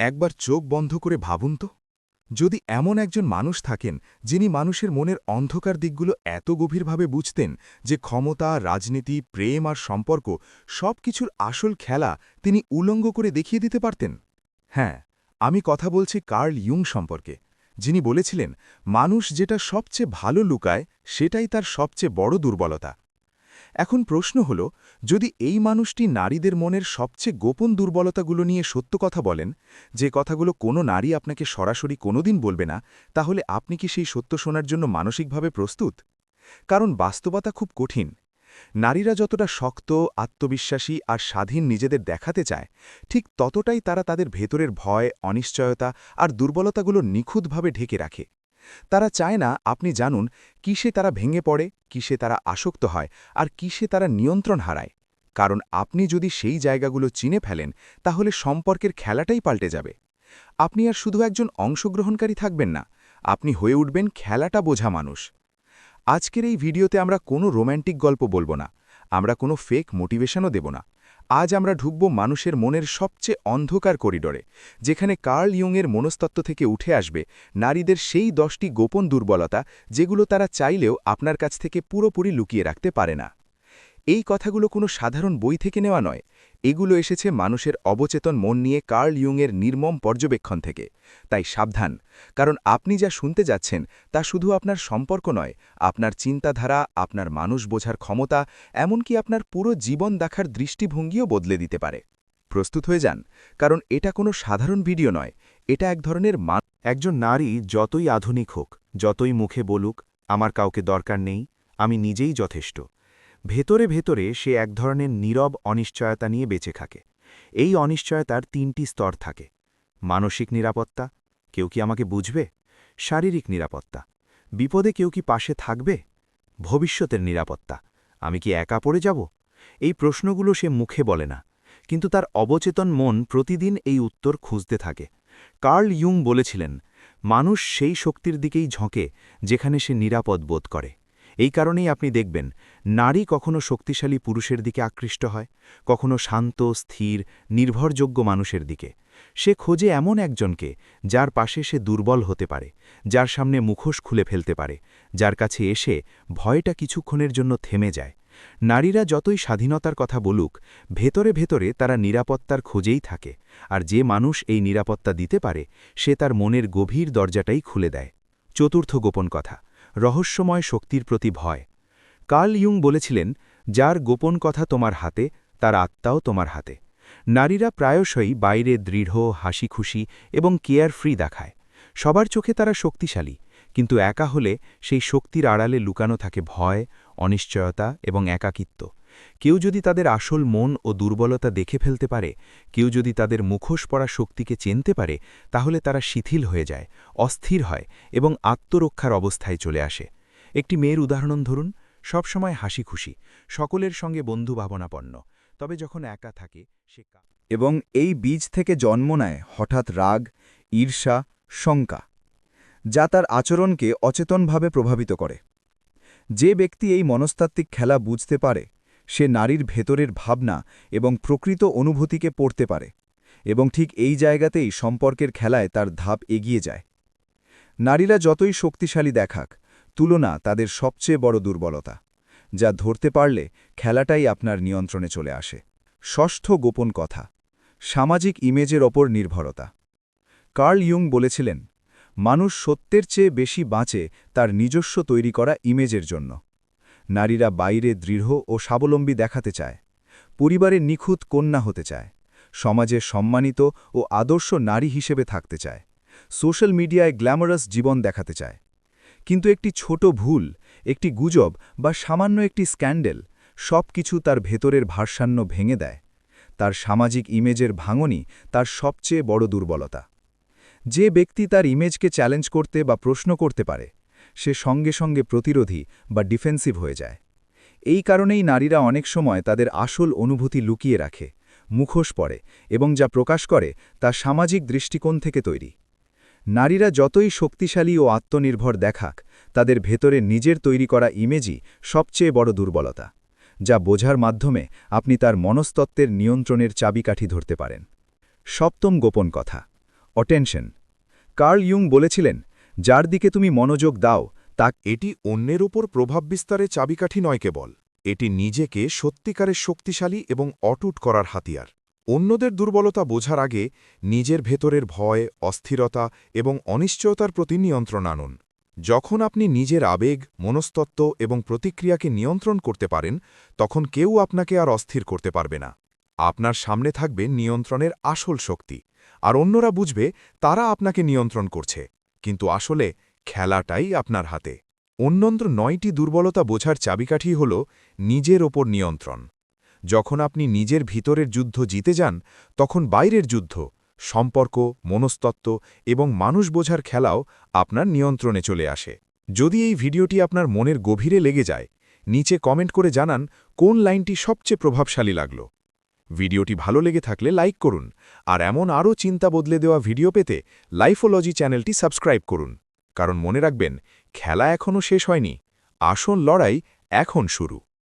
একবার চোখ বন্ধ করে ভাবুন তো, যদি এমন একজন মানুষ থাকেন যিনি মানুষের মনের অন্ধকার দিকগুলো এত গভীরভাবে বুঝতেন যে ক্ষমতা, রাজনীতি, প্রেম আর সম্পর্ক সবকিছুর আসল খেলা তিনি উলঙ্গ করে দেখিয়ে দিতে পারতেন। হ্যাঁ, আমি কথা বলছি কার্ল ইয়ুং সম্পর্কে, যিনি বলেছিলেন মানুষ যেটা সবচেয়ে ভালো লুকায় সেটাই তার সবচেয়ে বড় দুর্বলতা। এখন প্রশ্ন হল, যদি এই মানুষটি নারীদের মনের সবচেয়ে গোপন দুর্বলতাগুলো নিয়ে সত্য কথা বলেন, যে কথাগুলো কোনো নারী আপনাকে সরাসরি কোনোদিন বলবে না, তাহলে আপনি কি সেই সত্য শোনার জন্য মানসিকভাবে প্রস্তুত? কারণ বাস্তবতা খুব কঠিন। নারীরা যতটা শক্ত, আত্মবিশ্বাসী আর স্বাধীন নিজেদের দেখাতে চায়, ঠিক ততটাই তারা তাদের ভেতরের ভয়, অনিশ্চয়তা আর দুর্বলতাগুলো নিখুঁতভাবে ঢেকে রাখে। তারা চায় না আপনি জানুন কিসে তারা ভেঙে পড়ে, কিসে তারা আসক্ত হয় আর কিসে তারা নিয়ন্ত্রণ হারায়। কারণ আপনি যদি সেই জায়গাগুলো চিনে ফেলেন, তাহলে সম্পর্কের খেলাটাই পাল্টে যাবে। আপনি আর শুধু একজন অংশগ্রহণকারী থাকবেন না, আপনি হয়ে উঠবেন খেলাটা বোঝা মানুষ। আজকের এই ভিডিওতে আমরা কোনো রোম্যান্টিক গল্প বলবো না, আমরা কোনো ফেক মোটিভেশনও দেব না। আজ আমরা ঢুকব মানুষের মনের সবচেয়ে অন্ধকার করিডোরে, যেখানে কার্ল ইয়ুংয়ের মনস্তত্ত্ব থেকে উঠে আসবে নারীদের সেই 10টি গোপন দুর্বলতা, যেগুলো তারা চাইলেও আপনার কাছ থেকে পুরোপুরি লুকিয়ে রাখতে পারে না। এই কথাগুলো কোনো সাধারণ বই থেকে নেওয়া নয়, এগুলো এসেছে মানুষের অবচেতন মন নিয়ে কার্ল ইয়ুংয়ের নির্মম পর্যবেক্ষণ থেকে। তাই সাবধান, কারণ আপনি যা শুনতে যাচ্ছেন তা শুধু আপনার সম্পর্ক নয়, আপনার চিন্তাধারা, আপনার মানুষ বোঝার ক্ষমতা, এমনকি আপনার পুরো জীবন দেখার দৃষ্টিভঙ্গিও বদলে দিতে পারে। প্রস্তুত হয়ে যান, কারণ এটা কোনো সাধারণ ভিডিও নয়, এটা এক ধরনের একজন নারী যতই আধুনিক হোক, যতই মুখে বলুক আমার কাউকে দরকার নেই, আমি নিজেই যথেষ্ট, ভেতরে ভেতরে সে এক ধরনের নীরব অনিশ্চয়তা নিয়ে বেঁচে থাকে। এই অনিশ্চয়তার 3টি স্তর থাকে। মানসিক নিরাপত্তা, কেউ কি আমাকে বুঝবে? শারীরিক নিরাপত্তা, বিপদে কেউ কি পাশে থাকবে? ভবিষ্যতের নিরাপত্তা, আমি কি একা পড়ে যাব? এই প্রশ্নগুলো সে মুখে বলে না, কিন্তু তার অবচেতন মন প্রতিদিন এই উত্তর খুঁজতে থাকে। কার্ল ইয়ুং বলেছিলেন, মানুষ সেই শক্তির দিকেই ঝোঁকে যেখানে সে নিরাপদ বোধ করে। এই কারণেই আপনি দেখবেন নারী কখনো শক্তিশালী পুরুষের দিকে আকৃষ্ট হয়, কখনো শান্ত, স্থির, নির্ভরযোগ্য মানুষের দিকে। সে খোঁজে এমন একজনকে যার পাশে সে দুর্বল হতে পারে, যার সামনে মুখোশ খুলে ফেলতে পারে, যার কাছে এসে ভয়টা কিছুক্ষণের জন্য থেমে যায়। নারীরা যতই স্বাধীনতার কথা বলুক, ভেতরে ভেতরে তারা নিরাপত্তার খোঁজেই থাকে, আর যে মানুষ এই নিরাপত্তা দিতে পারে সে তার মনের গভীর দরজাটাই খুলে দেয়। চতুর্থ গোপন কথা, রহস্যময় শক্তির প্রতি ভয়। কার্ল ইয়ুং বলেছিলেন, যার গোপন কথা তোমার হাতে, তার আত্মাও তোমার হাতে। নারীরা প্রায়শই বাইরে দৃঢ়, হাসিখুশি এবং কেয়ার ফ্রি দেখায়। সবার চোখে তারা শক্তিশালী, কিন্তু একা হলে সেই শক্তির আড়ালে লুকানো থাকে ভয়, অনিশ্চয়তা এবং একাকিত্ব। কেউ যদি তাদের আসল মন ও দুর্বলতা দেখে ফেলতে পারে, কেউ যদি তাদের মুখোশ পরা শক্তিকে চিনতে পারে, তাহলে তারা শিথিল হয়ে যায়, অস্থির হয় এবং আত্মরক্ষার অবস্থায় চলে আসে। একটি মেয়ের উদাহরণ ধরুন, সবসময় হাসি খুশি, সকলের সঙ্গে বন্ধুভাবনাপন্ন, তবে যখন একা থাকে সে এবং এই বীজ থেকে জন্ম নেয় হঠাৎ রাগ, ঈর্ষা, শঙ্কা, যা তার আচরণকে অচেতনভাবে প্রভাবিত করে। যে ব্যক্তি এই মনস্তাত্ত্বিক খেলা বুঝতে পারে, সে নারীর ভেতরের ভাবনা এবং প্রকৃত অনুভূতিকে পড়তে পারে, এবং ঠিক এই জায়গাতেই সম্পর্কের খেলায় তার ধাপ এগিয়ে যায়। নারীরা যতই শক্তিশালী দেখাক, তুলনা তাদের সবচেয়ে বড় দুর্বলতা, যা ধরতে পারলে খেলাটাই আপনার নিয়ন্ত্রণে চলে আসে। ষষ্ঠ গোপন কথা, সামাজিক ইমেজের ওপর নির্ভরতা। কার্ল ইয়ুং বলেছিলেন, মানুষ সত্যের চেয়ে বেশি বাঁচে তার নিজস্ব তৈরি করা ইমেজের জন্য। নারীরা বাইরে দৃঢ় ও স্বাবলম্বী দেখাতে চায়, পরিবারের নিখুঁত কন্যা হতে চায়, সমাজে সম্মানিত ও আদর্শ নারী হিসেবে থাকতে চায়, সোশ্যাল মিডিয়ায় গ্ল্যামারাস জীবন দেখাতে চায়। কিন্তু একটি ছোট ভুল, একটি গুজব বা সামান্য একটি স্ক্যান্ডেল সব কিছু তার ভেতরের ভারসাম্য ভেঙে দেয়। তার সামাজিক ইমেজের ভাঙনই তার সবচেয়ে বড় দুর্বলতা। যে ব্যক্তি তার ইমেজকে চ্যালেঞ্জ করতে বা প্রশ্ন করতে পারে, সে সঙ্গে সঙ্গে প্রতিরোধী বা ডিফেন্সিভ হয়ে যায়। এই কারণেই নারীরা অনেক সময় তাদের আসল অনুভূতি লুকিয়ে রাখে, মুখোশ পরে এবং যা প্রকাশ করে তা সামাজিক দৃষ্টিকোণ থেকে তৈরি। নারীরা যতই শক্তিশালী ও আত্মনির্ভর দেখাক, তাদের ভেতরে নিজের তৈরি করা ইমেজই সবচেয়ে বড় দুর্বলতা, যা বোঝার মাধ্যমে আপনি তার মনস্তত্ত্বের নিয়ন্ত্রণের চাবিকাঠি ধরতে পারেন। সপ্তম গোপন কথা, অটেনশন। কার্ল ইয়ুং বলেছিলেন, যার দিকে তুমি মনোযোগ দাও তা এটি অন্যের ওপর প্রভাব বিস্তারে চাবিকাঠি নয় কেবল, এটি নিজেকে সত্যিকারের শক্তিশালী এবং অটুট করার হাতিয়ার। অন্যদের দুর্বলতা বোঝার আগে নিজের ভেতরের ভয়, অস্থিরতা এবং অনিশ্চয়তার প্রতি নিয়ন্ত্রণ আনুন। যখন আপনি নিজের আবেগ, মনস্তত্ত্ব এবং প্রতিক্রিয়াকে নিয়ন্ত্রণ করতে পারেন, তখন কেউ আপনাকে আর অস্থির করতে পারবে না। আপনার সামনে থাকবে নিয়ন্ত্রণের আসল শক্তি, আর অন্যরা বুঝবে তারা আপনাকে নিয়ন্ত্রণ করছে, কিন্তু আসলে খেলাটাই আপনার হাতে। অন্যন্ত্র ৯টি দুর্বলতা বোঝার চাবিকাঠি হল নিজের ওপর নিয়ন্ত্রণ। যখন আপনি নিজের ভিতরের যুদ্ধ জিতে যান, তখন বাইরের যুদ্ধ, সম্পর্ক, মনস্তত্ত্ব এবং মানুষ বোঝার খেলাও আপনার নিয়ন্ত্রণে চলে আসে। যদি এই ভিডিওটি আপনার মনের গভীরে লেগে যায়, নিচে কমেন্ট করে জানান কোন লাইনটি সবচেয়ে প্রভাবশালী লাগল। ভিডিওটি ভালো লেগে থাকলে লাইক করুন, আর এমন আরও চিন্তা বদলে দেওয়া ভিডিও পেতে লাইফোলজি চ্যানেলটি সাবস্ক্রাইব করুন। কারণ মনে রাখবেন, খেলা এখনও শেষ হয়নি, আসল লড়াই এখন শুরু।